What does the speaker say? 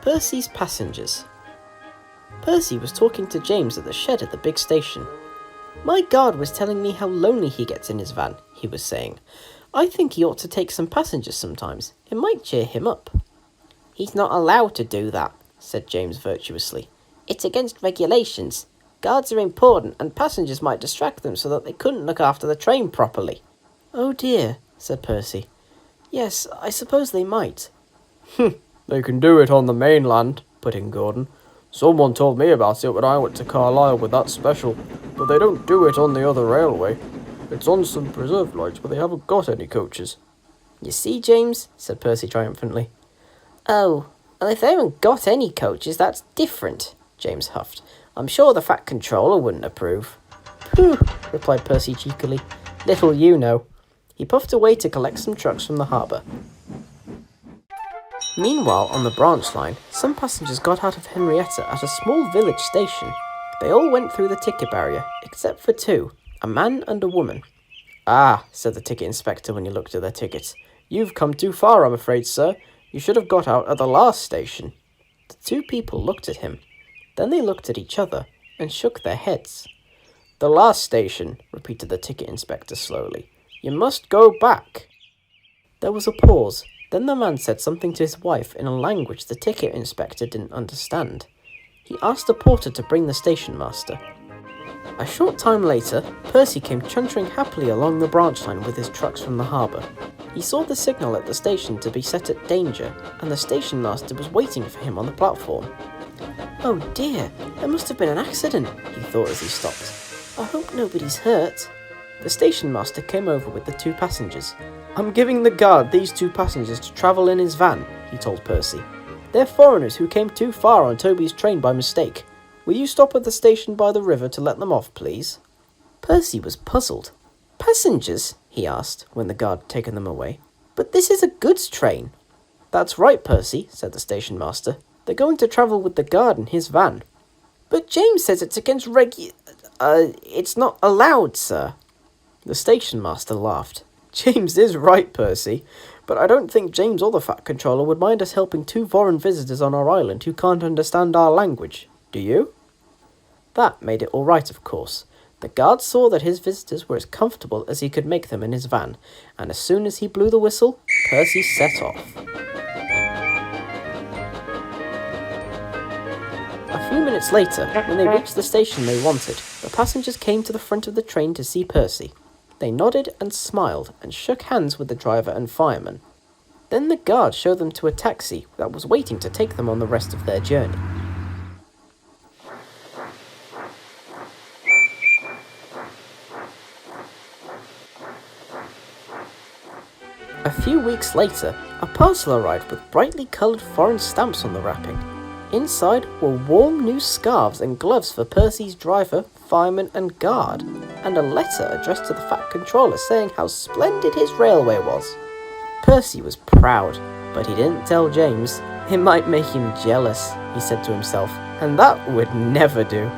Percy's passengers. Percy was talking to James at the shed at the big station. "My guard was telling me how lonely he gets in his van," he was saying. "I think he ought to take some passengers sometimes. It might cheer him up." "He's not allowed to do that," said James virtuously. "It's against regulations. Guards are important and passengers might distract them so that they couldn't look after the train properly." "Oh dear," said Percy. "Yes, I suppose they might." "They can do it on the mainland," put in Gordon. "Someone told me about it when I went to Carlisle with that special, but they don't do it on the other railway. It's on some preserved lines, but they haven't got any coaches." "You see, James," said Percy triumphantly. "Oh, well, if they haven't got any coaches, that's different," James huffed. "I'm sure the Fat Controller wouldn't approve." "Pooh," replied Percy cheekily. "Little you know." He puffed away to collect some trucks from the harbour. Meanwhile, on the branch line, some passengers got out of Henrietta at a small village station. They all went through the ticket barrier, except for two, a man and a woman. "Ah," said the ticket inspector when he looked at their tickets. "You've come too far, I'm afraid, sir. You should have got out at the last station." The two people looked at him. Then they looked at each other and shook their heads. "The last station," repeated the ticket inspector slowly. "You must go back." There was a pause. Then the man said something to his wife in a language the ticket inspector didn't understand. He asked the porter to bring the station master. A short time later, Percy came chuntering happily along the branch line with his trucks from the harbour. He saw the signal at the station to be set at danger, and the station master was waiting for him on the platform. "Oh dear, there must have been an accident," he thought as he stopped. "I hope nobody's hurt." The station master came over with the two passengers. "I'm giving the guard these two passengers to travel in his van," he told Percy. "They're foreigners who came too far on Toby's train by mistake. Will you stop at the station by the river to let them off, please?" Percy was puzzled. "Passengers?" he asked, when the guard had taken them away. "But this is a goods train." "That's right, Percy," said the station master. "They're going to travel with the guard in his van." "But James says it's against it's not allowed, sir." The station master laughed. "James is right, Percy, but I don't think James or the Fat Controller would mind us helping two foreign visitors on our island who can't understand our language. Do you?" That made it all right, of course. The guard saw that his visitors were as comfortable as he could make them in his van, and as soon as he blew the whistle, Percy set off. A few minutes later, when they reached the station they wanted, the passengers came to the front of the train to see Percy. They nodded and smiled and shook hands with the driver and fireman. Then the guard showed them to a taxi that was waiting to take them on the rest of their journey. A few weeks later, a parcel arrived with brightly coloured foreign stamps on the wrapping. Inside were warm new scarves and gloves for Percy's driver, fireman and guard, and a letter addressed to the Fat Controller saying how splendid his railway was. Percy was proud, but he didn't tell James. It might make him jealous, he said to himself, and that would never do.